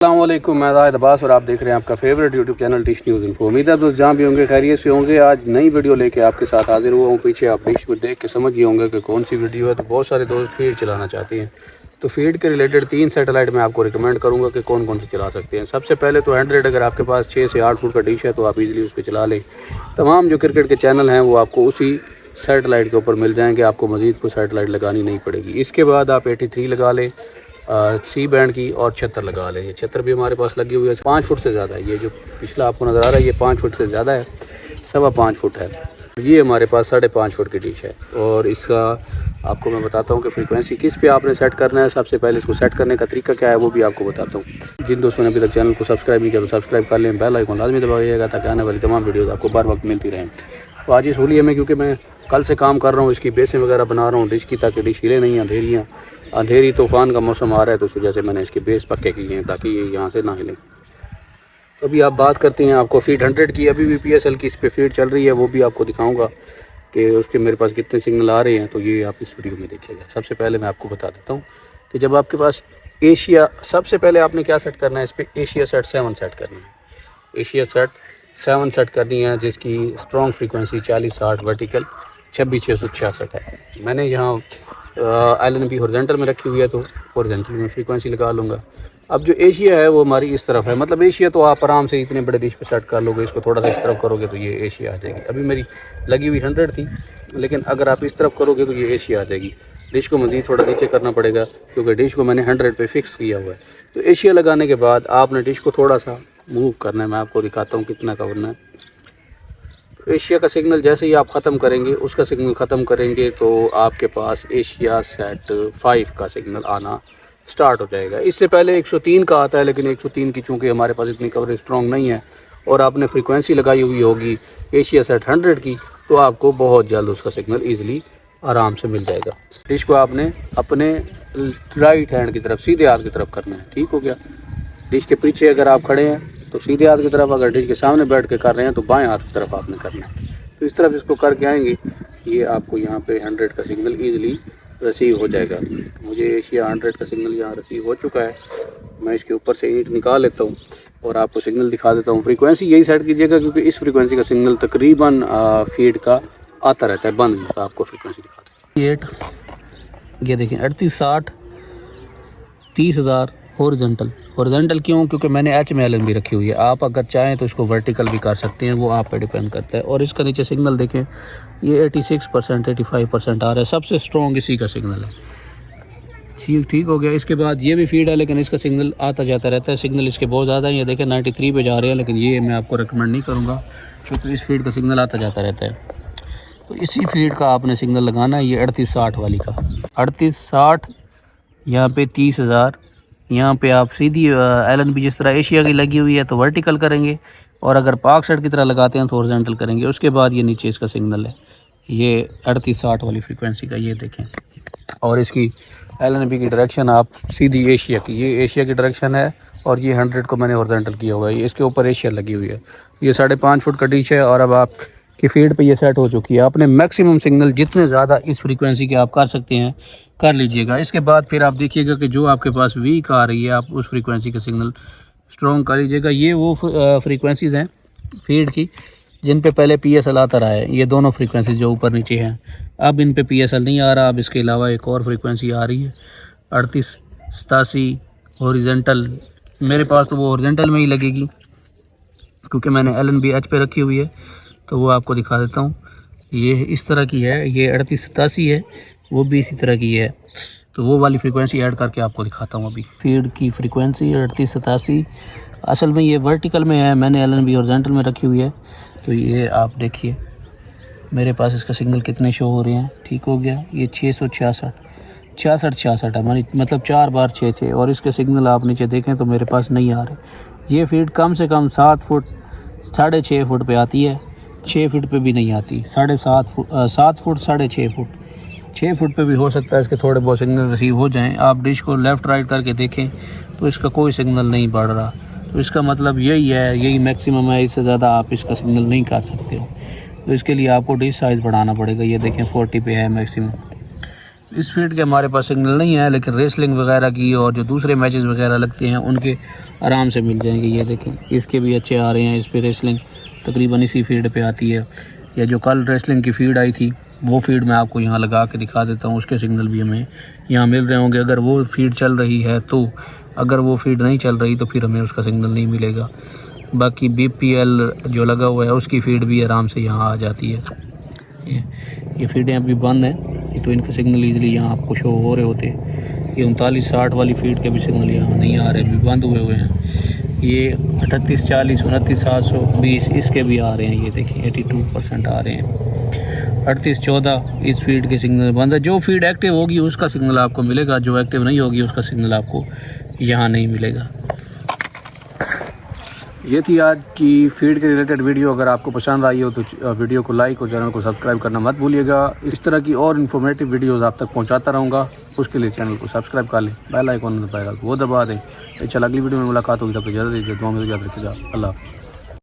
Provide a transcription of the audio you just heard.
अस्सलामुअलैकुम, मैं ज़ाहिद अब्बास और आप देख रहे हैं आपका favourite YouTube channel dish news info. उम्मीद है दोस्त जहाँ भी होंगे खैरियत से होंगे। आज नई वीडियो लेके आपके साथ हाजिर हुआ हूँ। पीछे आप डिश को देख के समझ गए होंगे कि कौन सी वीडियो है। तो बहुत सारे दोस्त फीड चलाना चाहते हैं, तो फीड के रिलेटेड 3 सैटेलाइट मैं आपको रिकमेंड करूँगा कि कौन कौन सी चला सकते हैं। सबसे पहले तो 100, अगर आपके पास 6 से 8 फुट का डिश है तो आप इजीली उस पर चला लें। तमाम जो क्रिकेट के चैनल हैं वो आपको उसी सैटेलाइट के ऊपर मिल जाएंगे, आपको मज़ीद कोई सैटेलाइट लगानी नहीं पड़ेगी। इसके बाद आप 83 लगा लें सी बैंड की, और 76 लगा लें। ये 76 भी हमारे पास लगी हुई है, 5 फुट से ज़्यादा है। ये जो पिछला आपको नज़र आ रहा है ये 5 फुट से ज़्यादा है, 5.25 फुट है। ये हमारे पास 5.5 फुट की डिश है। और इसका आपको मैं बताता हूँ कि फ्रीक्वेंसी किस पे आपने सेट करना है। सबसे पहले इसको सेट करने का तरीका क्या है वो भी आपको बताता हूँ। जिन दोस्तों ने अभी तक चैनल को सब्सक्राइब नहीं किया तो सब्सक्राइब कर लें, बेल आइकन लाजमी दबाइएगा ताकि आने वाली तमाम वीडियोज़ आपको बार वक्त मिलती रहें। तो आज इस होलिये में क्योंकि मैं कल से काम कर रहा हूँ, इसकी बेसें वगैरह बना रहा हूँ डिश की, ताकि डिश हिले नहीं। अंधेरी तूफ़ान का मौसम आ रहा है तो उस वजह से मैंने इसके बेस पक्के किए हैं ताकि ये यहाँ से ना हिले। तो अभी आप बात करते हैं आपको फीड 100 की। अभी भी PSL की इस पर फीड चल रही है, वो भी आपको दिखाऊंगा कि उसके मेरे पास कितने सिग्नल आ रहे हैं। तो ये आप इस वीडियो में देखिएगा। सबसे पहले मैं आपको बता देता हूँ कि जब आपके पास एशिया, सबसे पहले आपने क्या सेट करना है, इस पर एशिया सेट 7 सेट करनी है। एशिया सेट 7 सेट करनी है, जिसकी स्ट्रॉन्ग फ्रीक्वेंसी 40-60, वर्टिकल 26,666 है। मैंने यहाँ LNB हॉरिजॉन्टल में रखी हुई है तो हॉरिजॉन्टल में फ्रीक्वेंसी लगा लूँगा। अब जो एशिया है वो हमारी इस तरफ है, मतलब एशिया तो आप आराम से इतने बड़े डिश पे सेट कर लोगे। इसको थोड़ा सा इस तरफ करोगे तो ये एशिया आ जाएगी। अभी मेरी लगी हुई 100 थी, लेकिन अगर आप इस तरफ करोगे तो ये एशिया आ जाएगी। डिश को मज़ीद थोड़ा नीचे करना पड़ेगा क्योंकि डिश को मैंने 100 पे फिक्स किया हुआ है। तो एशिया लगाने के बाद आपने डिश को थोड़ा सा मूव करना है। मैं आपको दिखाता हूँ कितना करना है। एशिया का सिग्नल जैसे ही आप ख़त्म करेंगे, उसका सिग्नल ख़त्म करेंगे तो आपके पास एशिया सेट 5 का सिग्नल आना स्टार्ट हो जाएगा। इससे पहले 103 का आता है, लेकिन 103 की चूँकि हमारे पास इतनी कवरेज स्ट्रॉन्ग नहीं है और आपने फ्रीक्वेंसी लगाई हुई होगी एशिया सेट 100 की, तो आपको बहुत जल्द उसका सिग्नल ईज़िली आराम से मिल जाएगा। डिश को आपने अपने राइट हैंड की तरफ, सीधे हाथ की तरफ करना है। ठीक हो गया। डिश के पीछे अगर आप खड़े हैं तो सीधे हाथ की तरफ, अगर डिश के सामने बैठ के कर रहे हैं तो बाएं हाथ की तरफ आपने करना है। तो इस तरफ इसको करके आएंगे, ये आपको यहाँ पे 100 का सिग्नल ईज़िली रिसीव हो जाएगा। मुझे एशिया 100 का सिग्नल यहाँ रिसीव हो चुका है। मैं इसके ऊपर से ईंट निकाल लेता हूँ और आपको सिग्नल दिखा देता हूँ। फ्रीक्वेंसी यही सेट कीजिएगा क्योंकि इस फ्रीक्वेंसी का सिग्नल तकरीबन फीड का आता रहता है, बंद नहीं होता। आपको फ्रीक्वेंसी दिखाते हैं। ये देखें 38-60 30,000 हॉरिजॉन्टल क्यों? क्योंकि मैंने एच में LNB रखी हुई है। आप अगर चाहें तो इसको वर्टिकल भी कर सकते हैं, वो आप पे डिपेंड करता है। और इसका नीचे सिग्नल देखें, ये 86% 85% आ रहा है। सबसे स्ट्रॉन्ग इसी का सिग्नल है। ठीक हो गया। इसके बाद ये भी फीड है, लेकिन इसका सिग्नल आता जाता रहता है। सिग्नल इसके बहुत ज़्यादा है, ये देखें 93 पे जा रहे हैं, लेकिन ये मैं आपको रिकमेंड नहीं करूँगा क्योंकि इस फीड का सिग्नल आता जाता रहता है। तो इसी फीड का आपने सिग्नल लगाना है, ये 38-60 वाली का। 38-60 यहाँ पे 30,000। यहाँ पे आप सीधी LNB जिस तरह एशिया की लगी हुई है तो वर्टिकल करेंगे, और अगर पाक सेट की तरह लगाते हैं तो हॉरिजॉन्टल करेंगे। उसके बाद ये नीचे इसका सिग्नल है, ये 38-60 वाली फ्रीक्वेंसी का, ये देखें। और इसकी LNB की डायरेक्शन आप सीधी एशिया की, ये एशिया की डायरेक्शन है, और ये 100 को मैंने हॉरिजॉन्टल किया हुआ है। इसके ऊपर एशिया लगी हुई है। ये 5.5 फुट का डिश है और अब आप की फीड पे ये सेट हो चुकी है। आपने मैक्सिमम सिग्नल जितने ज़्यादा इस फ्रीक्वेंसी के आप कर सकते हैं कर लीजिएगा। इसके बाद फिर आप देखिएगा कि जो आपके पास वीक आ रही है, आप उस फ्रीक्वेंसी का सिग्नल स्ट्रॉन्ग कर लीजिएगा। ये वो फ्रीक्वेंसीज़ हैं फीड की जिन पे पहले PSL आता रहा है। ये दोनों फ्रीक्वेंसी जो ऊपर नीचे हैं, अब इन पे PSL नहीं आ रहा। अब इसके अलावा एक और फ्रीक्वेंसी आ रही है 38-87 हॉरिजॉन्टल। मेरे पास तो वो हॉरिजॉन्टल में ही लगेगी क्योंकि मैंने LNB H पे रखी हुई है। तो वो आपको दिखा देता हूँ। ये इस तरह की है, ये 38-87 है, वो भी इसी तरह की है। तो वो वाली फ्रीक्वेंसी ऐड करके आपको दिखाता हूँ। अभी फीड की फ्रीक्वेंसी 38-87, असल में ये वर्टिकल में है, मैंने LNB हॉरिजॉन्टल में रखी हुई है। तो ये आप देखिए मेरे पास इसका सिग्नल कितने शो हो रहे हैं। ठीक हो गया। ये 666 है, मतलब 4 बार 6, और इसके सिग्नल आप नीचे देखें तो मेरे पास नहीं आ रहे। ये फीड कम से कम 7 फुट 6.5 फुट पे आती है, 6 फुट पे भी नहीं आती। 7.5 फुट 7 फुट 6.5 फुट 6 फुट पे भी हो सकता है इसके थोड़े बहुत सिग्नल रिसीव हो जाएं। आप डिश को लेफ़्ट राइट करके देखें तो इसका कोई सिग्नल नहीं बढ़ रहा। तो इसका मतलब यही है, यही मैक्सिमम है। इससे ज़्यादा आप इसका सिग्नल नहीं कर सकते हो। तो इसके लिए आपको डिश साइज़ बढ़ाना पड़ेगा। ये देखें 40 पे है मैक्सिमम। इस फीड के हमारे पास सिग्नल नहीं है, लेकिन रेसलिंग वगैरह की और जो दूसरे मैचेस वगैरह लगते हैं उनके आराम से मिल जाएंगे। ये देखें, इसके भी अच्छे आ रहे हैं। इस पे रेसलिंग तकरीबन इसी फीड पे आती है। या जो कल रेसलिंग की फ़ीड आई थी वो फ़ीड मैं आपको यहाँ लगा के दिखा देता हूँ, उसके सिग्नल भी हमें यहाँ मिल रहे होंगे अगर वो फ़ीड चल रही है तो। अगर वो फ़ीड नहीं चल रही तो फिर हमें उसका सिग्नल नहीं मिलेगा। बाकी BPL जो लगा हुआ है उसकी फ़ीड भी आराम से यहाँ आ जाती है। ये फ़ीडें अभी बंद हैं, ये तो इनके सिग्नल ईज़िली यहाँ आपको शो हो रहे होते हैं। ये 3960 वाली फ़ीड के भी सिग्नल यहाँ नहीं आ रहे, अभी बंद हुए हैं। ये 3840 29,720 इसके भी आ रहे हैं। ये देखिए 82% आ रहे हैं। 3814 इस फीड के सिग्नल बंद है। जो फीड एक्टिव होगी उसका सिग्नल आपको मिलेगा, जो एक्टिव नहीं होगी उसका सिग्नल आपको यहाँ नहीं मिलेगा। ये थी आज की फीड के रिलेटेड वीडियो। अगर आपको पसंद आई हो तो वीडियो को लाइक और चैनल को सब्सक्राइब करना मत भूलिएगा। इस तरह की और इन्फॉर्मेटिव वीडियोस आप तक पहुंचाता रहूँगा। उसके लिए चैनल को सब्सक्राइब कर लें, बेल आइकन दबाएगा वो दबा दें। चल अगली वीडियो में मुलाकात होगी, तब तक इजाज़त दीजिए, दुआ में याद रखिएगा। अल्लाह हाफ़िज़।